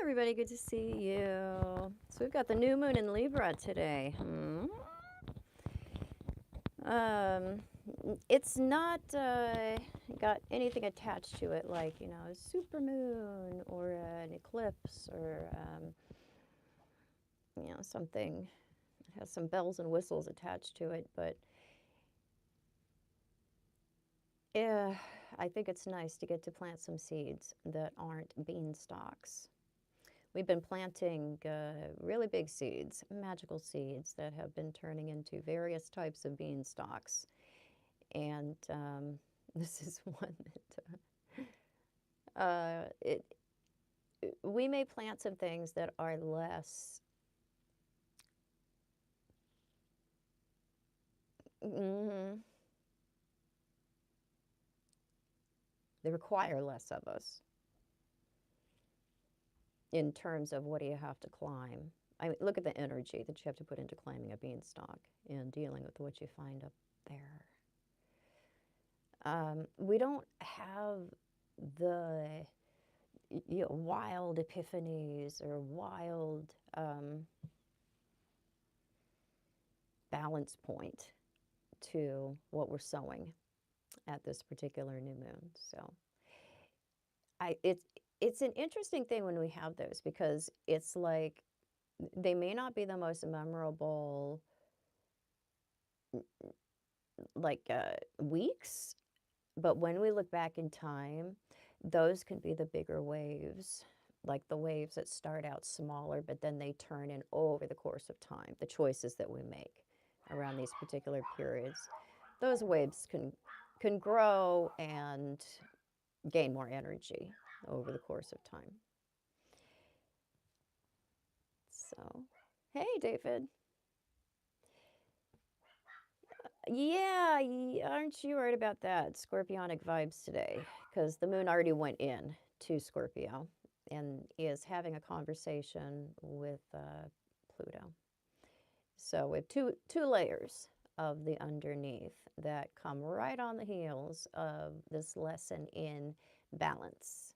everybody, good to see you. So we've got the new moon in Libra today. It's not got anything attached to it like, you know, a super moon or an eclipse or, you know, something that has some bells and whistles attached to it. But yeah, I think it's nice to get to plant some seeds that aren't beanstalks. We've been planting really big seeds, magical seeds that have been turning into various types of beanstalks. And this is one that we may plant some things that are less, they require less of us in terms of what do you have to climb. I mean, look at the energy that you have to put into climbing a beanstalk and dealing with what you find up there. We don't have the wild epiphanies or wild balance point to what we're sowing at this particular new moon. So it's an interesting thing when we have those, because it's like they may not be the most memorable weeks, but when we look back in time, those can be the bigger waves, like the waves that start out smaller, but then they turn in over the course of time, the choices that we make around these particular periods. Those waves can grow and gain more energy over the course of time. So, hey, David. Yeah, aren't you right about that? Scorpionic vibes today, because the moon already went in to Scorpio and is having a conversation with Pluto. So we have two layers of the underneath that come right on the heels of this lesson in balance.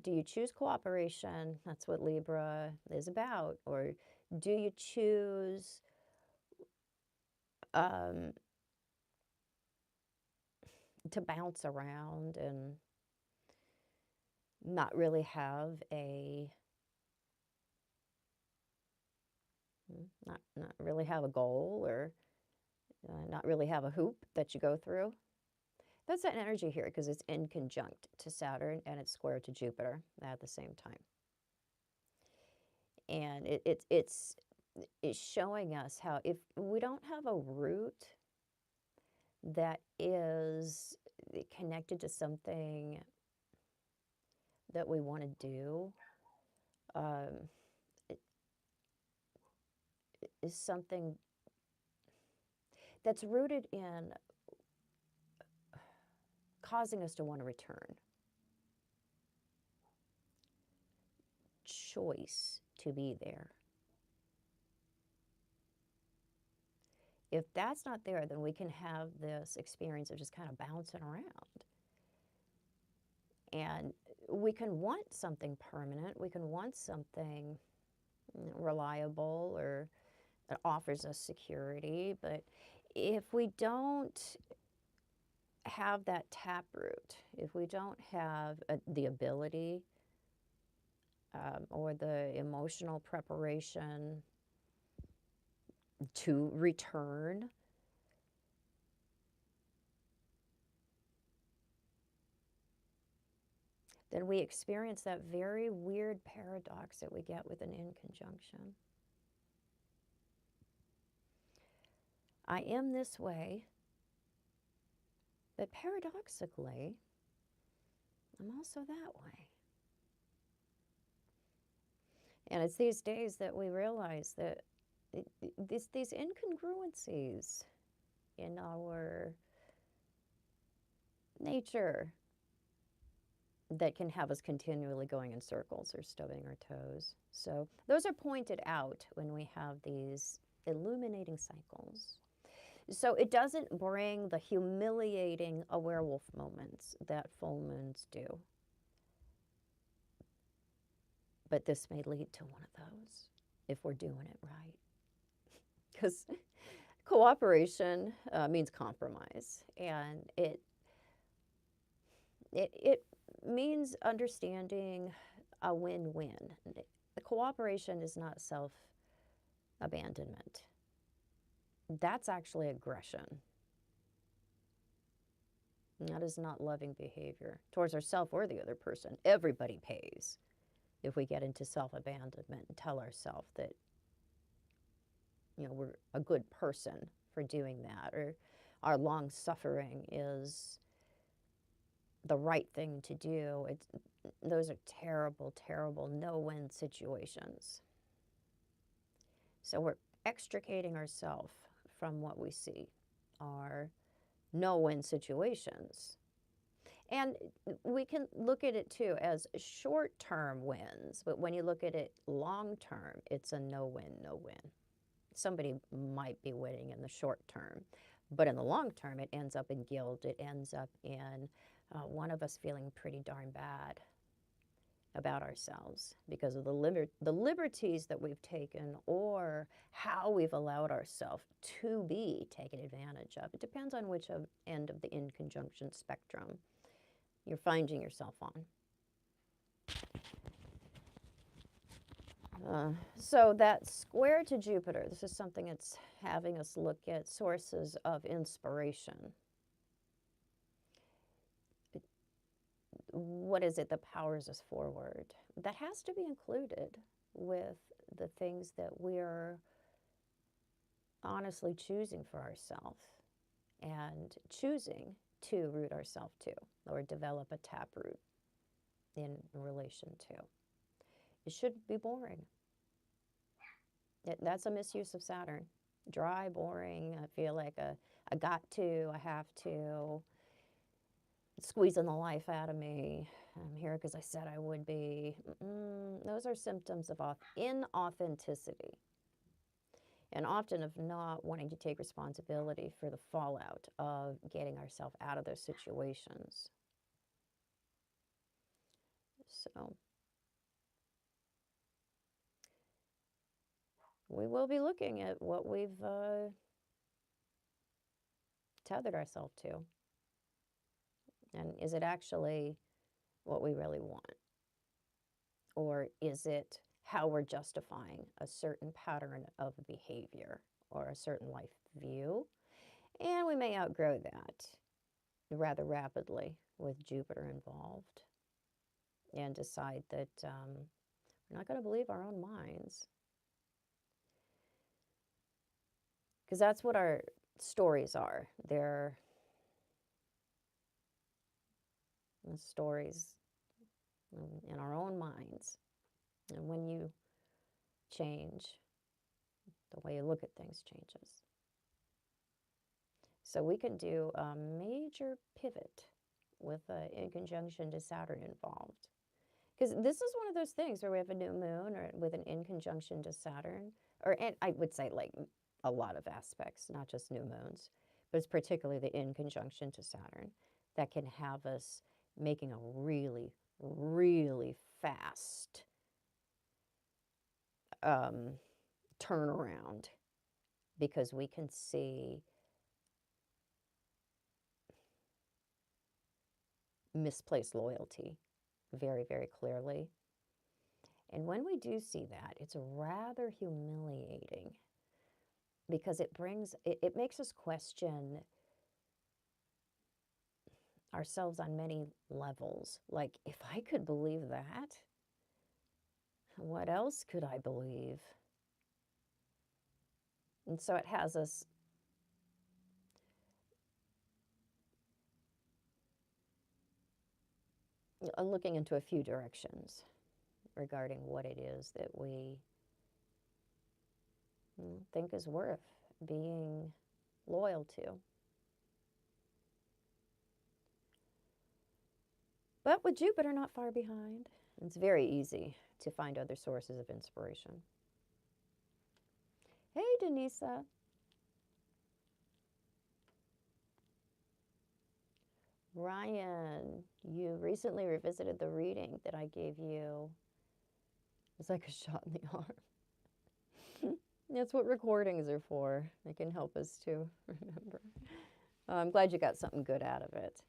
Do you choose cooperation? That's what Libra is about. Or do you choose to bounce around and not really have not really have a goal, or not really have a hoop that you go through? That's that energy here, because it's in conjunct to Saturn and it's square to Jupiter at the same time. And it's showing us how if we don't have a root that is connected to something that we want to do, is something that's rooted in causing us to want to return. Choice to be there. If that's not there, then we can have this experience of just kind of bouncing around. And we can want something permanent. We can want something reliable or that offers us security. But if we don't have that taproot, if we don't have the ability or the emotional preparation to return, then we experience that very weird paradox that we get with an in conjunction. I am this way, but paradoxically, I'm also that way. And it's these days that we realize that these incongruencies in our nature that can have us continually going in circles or stubbing our toes. So those are pointed out when we have these illuminating cycles. So it doesn't bring the humiliating werewolf moments that full moons do. But this may lead to one of those if we're doing it right. Because cooperation means compromise, and it means understanding a win-win. The cooperation is not self-abandonment. That's actually aggression. That is not loving behavior towards ourselves or the other person. Everybody pays if we get into self-abandonment and tell ourselves that, we're a good person for doing that, or our long suffering is the right thing to do. Those are terrible, terrible no-win situations. So we're extricating ourselves from what we see are no-win situations. And we can look at it too as short-term wins, but when you look at it long-term, it's a no-win, no-win. Somebody might be winning in the short term, but in the long term, it ends up in guilt. It ends up in one of us feeling pretty darn bad about ourselves because of the liberties that we've taken or how we've allowed ourselves to be taken advantage of. It depends on which end of the in conjunction spectrum you're finding yourself on. So that square to Jupiter, this is something that's having us look at sources of inspiration. What is it that powers us forward? That has to be included with the things that we're honestly choosing for ourselves and choosing to root ourselves to or develop a taproot in relation to. It shouldn't be boring. That's a misuse of Saturn. Dry, boring. I feel like I got to, I have to. It's squeezing the life out of me. I'm here because I said I would be. Those are symptoms of inauthenticity. And often of not wanting to take responsibility for the fallout of getting ourselves out of those situations. So we will be looking at what we've tethered ourselves to. And is it actually what we really want? Or is it how we're justifying a certain pattern of behavior or a certain life view? And we may outgrow that rather rapidly with Jupiter involved and decide that we're not going to believe our own minds. Because that's what our stories are. They're stories in our own minds. And when you change, the way you look at things changes. So we can do a major pivot with in conjunction to Saturn involved. Because this is one of those things where we have a new moon or with an in conjunction to Saturn, and I would say like a lot of aspects, not just new moons, but it's particularly the in conjunction to Saturn that can have us making a really, really fast turnaround because we can see misplaced loyalty very, very clearly. And when we do see that, it's rather humiliating because it makes us question ourselves on many levels. Like, if I could believe that, what else could I believe? And so it has us looking into a few directions regarding what it is that we think is worth being loyal to. But with Jupiter not far behind, it's very easy to find other sources of inspiration. Hey, Denisa. Ryan, you recently revisited the reading that I gave you It's like a shot in the arm. That's what recordings are for. They can help us to remember. I'm glad you got something good out of it.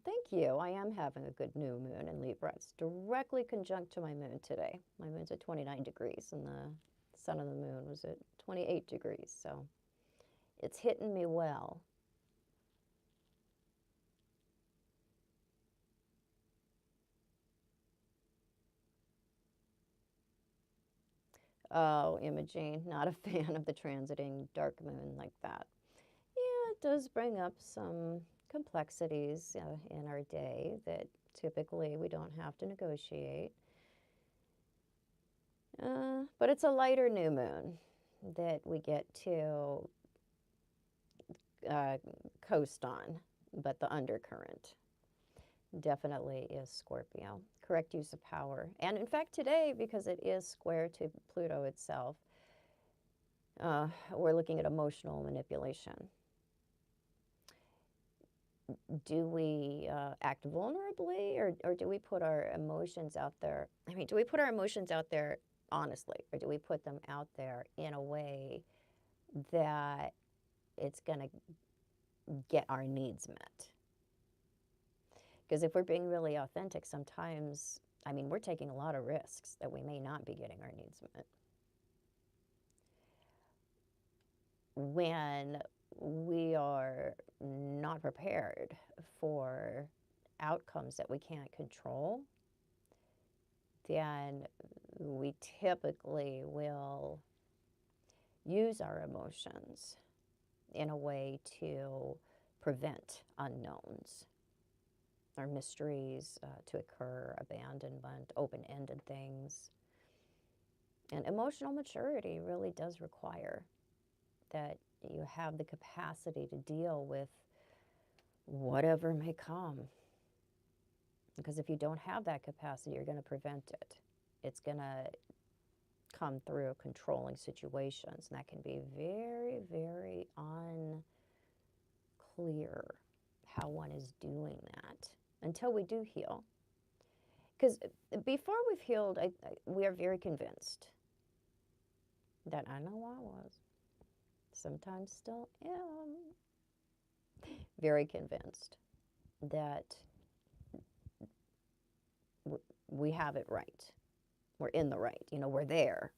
Thank you. I am having a good new moon in Libra. It's directly conjunct to my moon today. My moon's at 29 degrees, and the sun and the moon was at 28 degrees. So it's hitting me well. Oh, Imogene, not a fan of the transiting dark moon like that. Yeah, it does bring up some complexities in our day that typically we don't have to negotiate. But it's a lighter new moon that we get to uh, coast on, but the undercurrent definitely is Scorpio. Correct use of power. And in fact, today, because it is square to Pluto itself, we're looking at emotional manipulation. Do we act vulnerably, or do we put our emotions out there? I mean, do we put our emotions out there honestly, or do we put them out there in a way that it's going to get our needs met? Because if we're being really authentic, sometimes, I mean, we're taking a lot of risks that we may not be getting our needs met. When we are not prepared for outcomes that we can't control, then we typically will use our emotions in a way to prevent unknowns or mysteries to occur, abandonment, open-ended things. And emotional maturity really does require that you have the capacity to deal with whatever may come. Because if you don't have that capacity, you're going to prevent it. It's going to come through controlling situations, and that can be very, very unclear how one is doing that until we do heal. Because before we've healed, we are very convinced that I know I was, sometimes still am, very convinced that we have it right. We're in the right, we're there.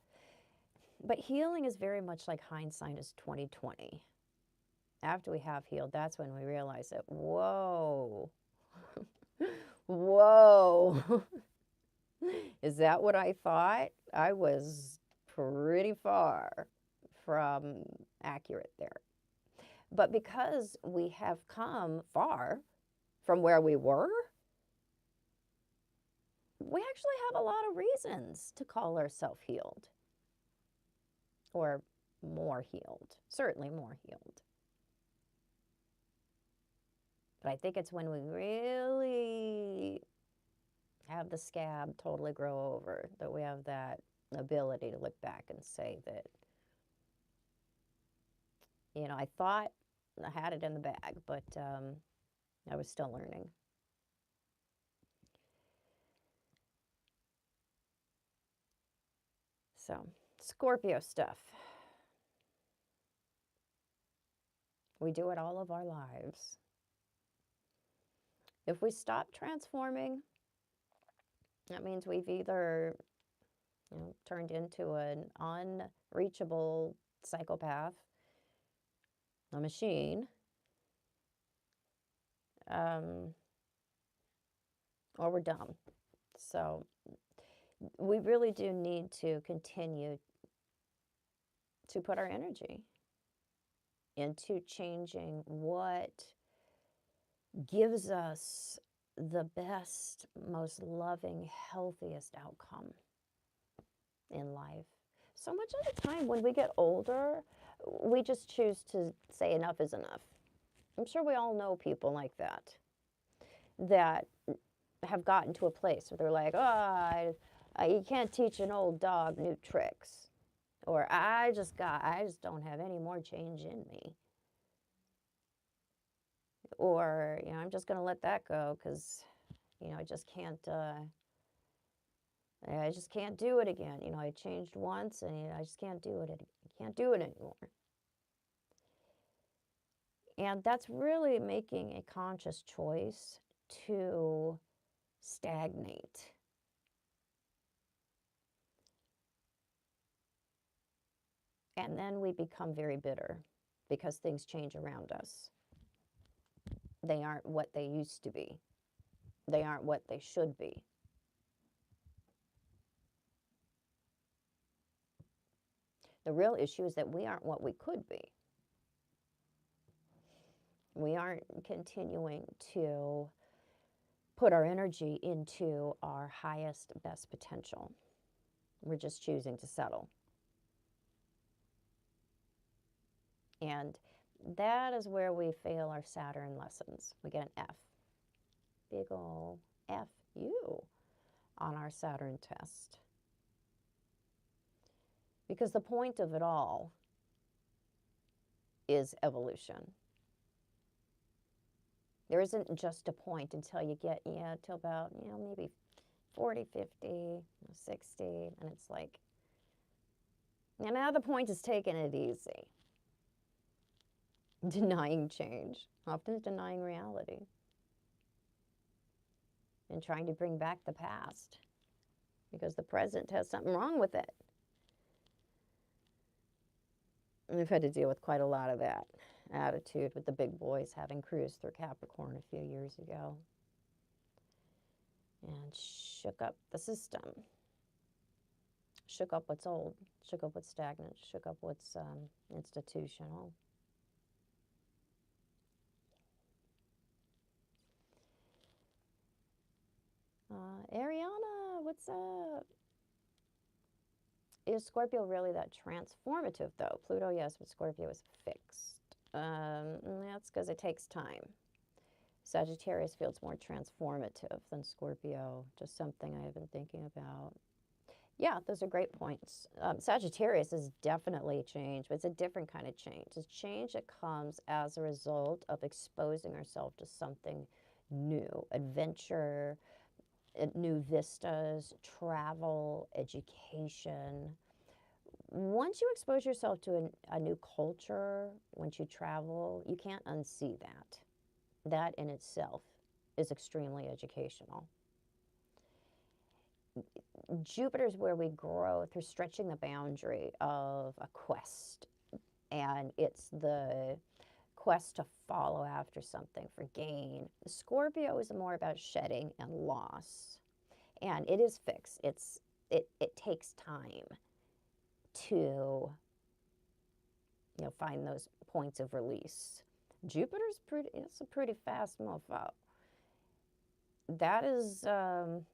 But healing is very much like hindsight is 20/20. After we have healed, that's when we realize that, whoa, whoa, is that what I thought? I was pretty far from accurate there. But because we have come far from where we were, we actually have a lot of reasons to call ourselves healed. Or more healed, certainly more healed. But I think it's when we really have the scab totally grow over that we have that ability to look back and say that, I thought I had it in the bag, but I was still learning. So, Scorpio stuff. We do it all of our lives. If we stop transforming, that means we've either turned into an unreachable psychopath, a machine, or we're dumb. So we really do need to continue to put our energy into changing what gives us the best, most loving, healthiest outcome in life. So much of the time when we get older, we just choose to say enough is enough. I'm sure we all know people like that have gotten to a place where they're like, oh, you can't teach an old dog new tricks. Or I just don't have any more change in me. Or, I'm just going to let that go because, I just can't I just can't do it again. You know, I changed once and I just can't do it. I can't do it anymore. And that's really making a conscious choice to stagnate. And then we become very bitter because things change around us. They aren't what they used to be. They aren't what they should be. The real issue is that we aren't what we could be. We aren't continuing to put our energy into our highest, best potential. We're just choosing to settle. And that is where we fail our Saturn lessons. We get an F. Big ol' F you on our Saturn test. Because the point of it all is evolution. There isn't just a point until you get, till about, maybe 40, 50, 60, and it's like, now the point is taking it easy. Denying change, often denying reality, and trying to bring back the past because the present has something wrong with it. And we've had to deal with quite a lot of that attitude with the big boys having cruised through Capricorn a few years ago and shook up the system, shook up what's old, shook up what's stagnant, shook up what's institutional. Ariana, what's up? Is Scorpio really that transformative, though? Pluto, yes, but Scorpio is fixed. That's because it takes time. Sagittarius feels more transformative than Scorpio, just something I have been thinking about. Yeah, those are great points. Sagittarius is definitely a change, but it's a different kind of change. It's change that comes as a result of exposing ourselves to something new, adventure, new vistas, travel, education. Once you expose yourself to a new culture, once you travel, you can't unsee that. That in itself is extremely educational. Jupiter's where we grow through stretching the boundary of a quest. And it's the quest to follow after something for gain. Scorpio is more about shedding and loss. And it is fixed. It takes time to find those points of release. Jupiter's it's a pretty fast mofo. That is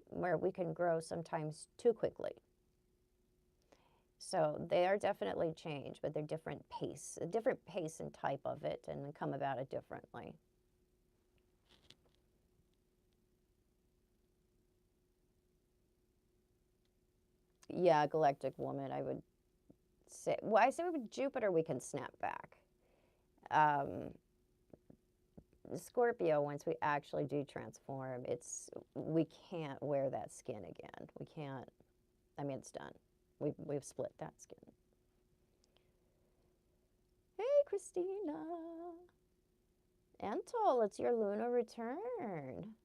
where we can grow sometimes too quickly. So they are definitely changed, but they're different pace, a different pace and type of it, and come about it differently. Yeah, galactic woman, I would say. Well, I say with Jupiter we can snap back. Scorpio, once we actually do transform, we can't wear that skin again. We can't. I mean, it's done. We've split that skin. Hey, Christina. Entol, it's your lunar return.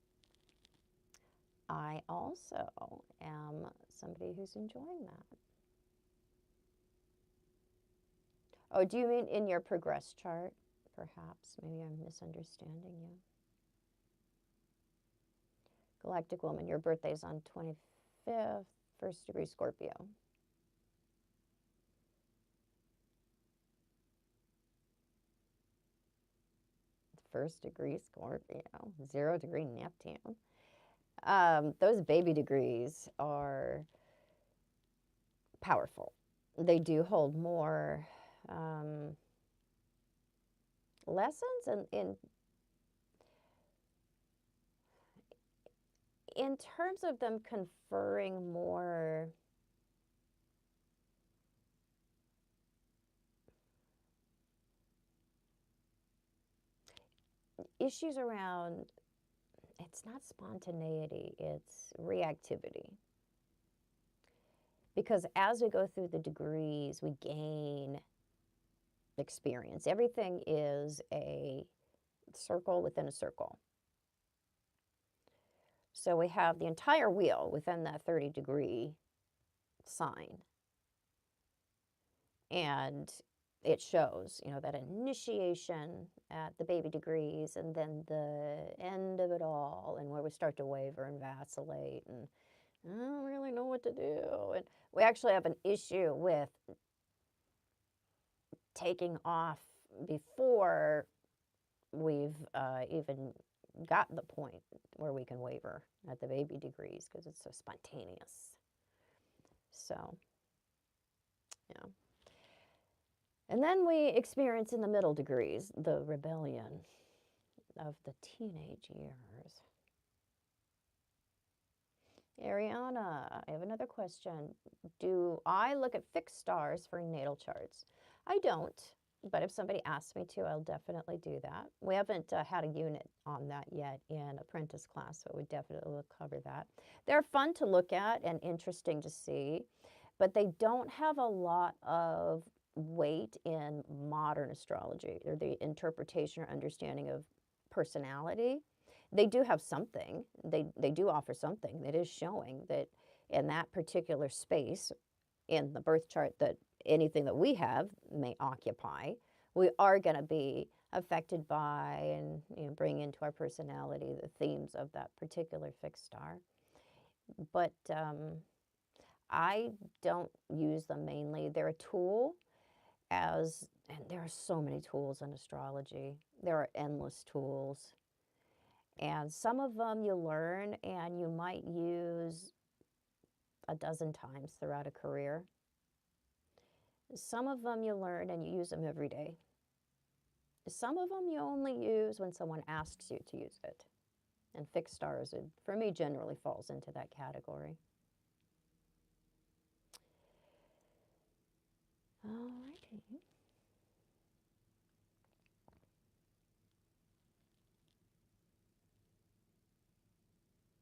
I also am somebody who's enjoying that. Oh, do you mean in your progress chart? Perhaps. Maybe I'm misunderstanding you. Galactic woman, your birthday's on 25th, first degree Scorpio. First degree Scorpio, 0 degree Neptune. Those baby degrees are powerful. They do hold more lessons in terms of them conferring more issues around, it's not spontaneity, it's reactivity. Because as we go through the degrees, we gain experience. Everything is a circle within a circle. So we have the entire wheel within that 30-degree sign. And it shows, that initiation at the baby degrees and then the end of it all and where we start to waver and vacillate and I don't really know what to do. And we actually have an issue with taking off before we've even got the point where we can waver at the baby degrees because it's so spontaneous. So, yeah. And then we experience in the middle degrees the rebellion of the teenage years. Ariana, I have another question. Do I look at fixed stars for natal charts? I don't, but if somebody asks me to, I'll definitely do that. We haven't had a unit on that yet in apprentice class, so we definitely will cover that. They're fun to look at and interesting to see, but they don't have a lot of weight in modern astrology or the interpretation or understanding of personality. They do have something. They do offer something that is showing that in that particular space in the birth chart that anything that we have may occupy, we are going to be affected by and bring into our personality the themes of that particular fixed star. But I don't use them mainly. They're a tool and there are so many tools in astrology. There are endless tools. And some of them you learn and you might use a dozen times throughout a career. Some of them you learn and you use them every day. Some of them you only use when someone asks you to use it. And fixed stars, for me, generally falls into that category. Alrighty.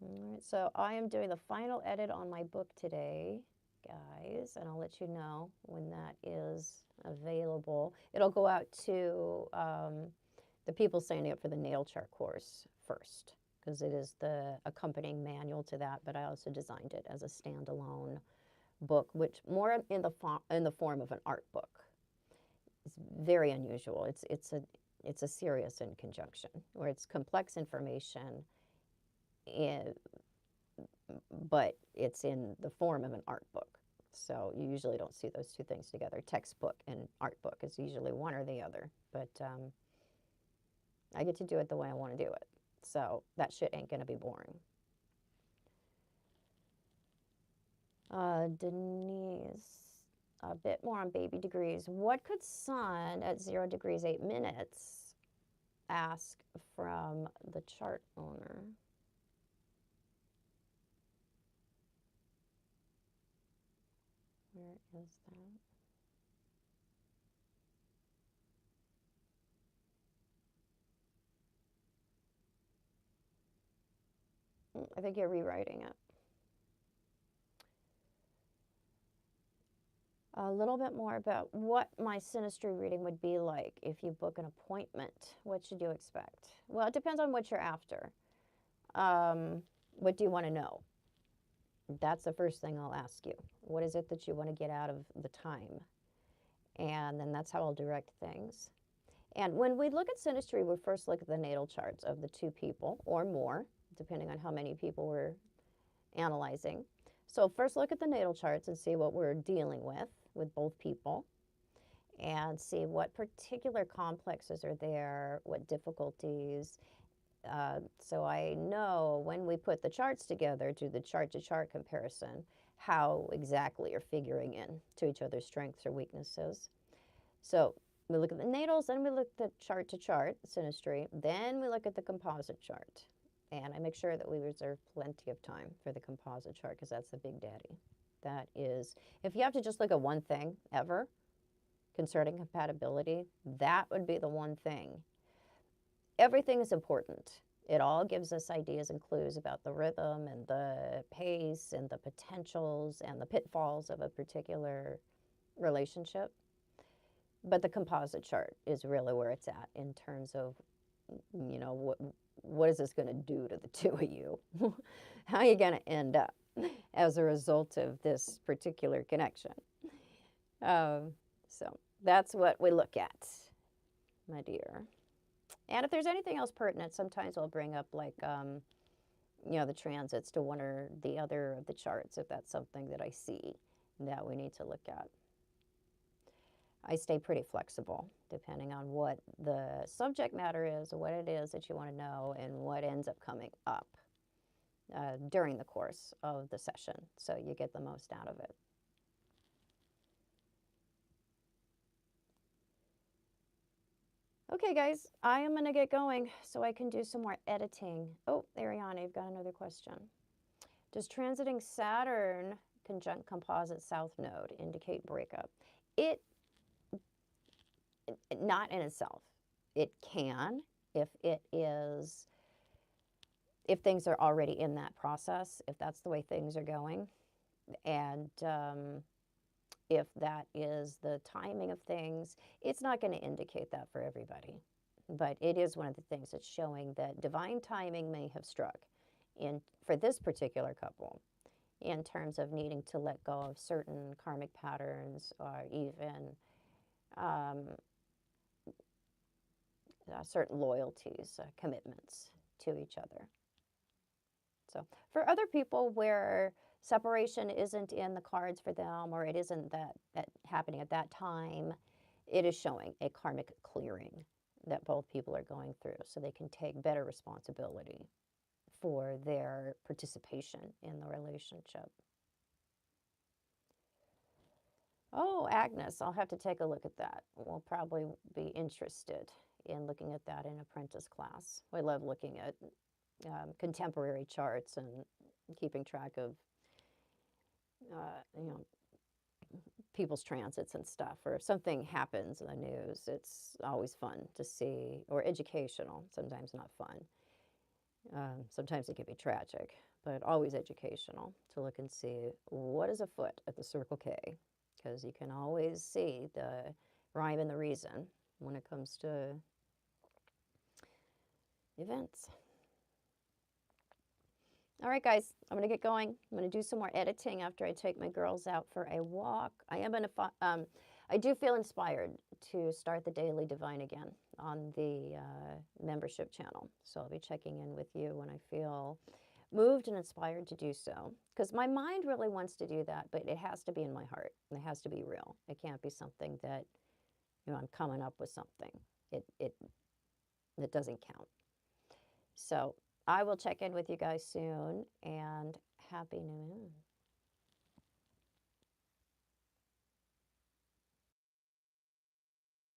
All right, so I am doing the final edit on my book today, guys, and I'll let you know when that is available. It'll go out to the people signing up for the natal chart course first, because it is the accompanying manual to that, but I also designed it as a standalone book, which more in the form of an art book. It's very unusual. It's a serious in conjunction, where it's complex information but it's in the form of an art book. So you usually don't see those two things together. Textbook and art book is usually one or the other. But I get to do it the way I want to do it. So that shit ain't going to be boring. Denise, a bit more on baby degrees. What could sun at 0 degrees 8 minutes ask from the chart owner? Where is that? I think you're rewriting it. A little bit more about what my synastry reading would be like if you book an appointment. What should you expect? Well, it depends on what you're after. What do you want to know? That's the first thing I'll ask you. What is it that you want to get out of the time? And then that's how I'll direct things. And when we look at synastry, we first look at the natal charts of the two people or more, depending on how many people we're analyzing. So first look at the natal charts and see what we're dealing with both people, and see what particular complexes are there, what difficulties. So I know when we put the charts together, do the chart-to-chart comparison, how exactly you're figuring in to each other's strengths or weaknesses. So we look at the natals, then we look at the chart-to-chart synastry, then we look at the composite chart. And I make sure that we reserve plenty of time for the composite chart because that's the big daddy. That is, if you have to just look at one thing ever concerning compatibility, that would be the one thing. Everything is important. It all gives us ideas and clues about the rhythm and the pace and the potentials and the pitfalls of a particular relationship. But the composite chart is really where it's at in terms of, what is this going to do to the two of you? How are you going to end up as a result of this particular connection? So that's what we look at, my dear. And if there's anything else pertinent, sometimes I'll bring up like, the transits to one or the other of the charts if that's something that I see that we need to look at. I stay pretty flexible depending on what the subject matter is, what it is that you want to know, and what ends up coming up during the course of the session, so you get the most out of it. Okay, guys, I am going to get going so I can do some more editing. Oh, Ariana, you've got another question. Does transiting Saturn conjunct composite south node indicate breakup? It not in itself. It can if things are already in that process, if that's the way things are going, and if that is the timing of things. It's not going to indicate that for everybody, but it is one of the things that's showing that divine timing may have struck for this particular couple in terms of needing to let go of certain karmic patterns or even certain loyalties, commitments to each other. So for other people where separation isn't in the cards for them, or it isn't that happening at that time, it is showing a karmic clearing that both people are going through so they can take better responsibility for their participation in the relationship. Oh, Agnes, I'll have to take a look at that. We'll probably be interested in looking at that in apprentice class. We love looking at contemporary charts and keeping track of, people's transits and stuff. Or if something happens in the news, it's always fun to see, or educational, sometimes not fun. Sometimes it can be tragic, but always educational to look and see what is afoot at the Circle K, because you can always see the rhyme and the reason when it comes to events. All right, guys, I'm going to get going. I'm going to do some more editing after I take my girls out for a walk. I do feel inspired to start the Daily Divine again on the membership channel. So I'll be checking in with you when I feel moved and inspired to do so. Because my mind really wants to do that, but it has to be in my heart. It has to be real. It can't be something that, I'm coming up with something. It doesn't count. So I will check in with you guys soon, and Happy New Moon.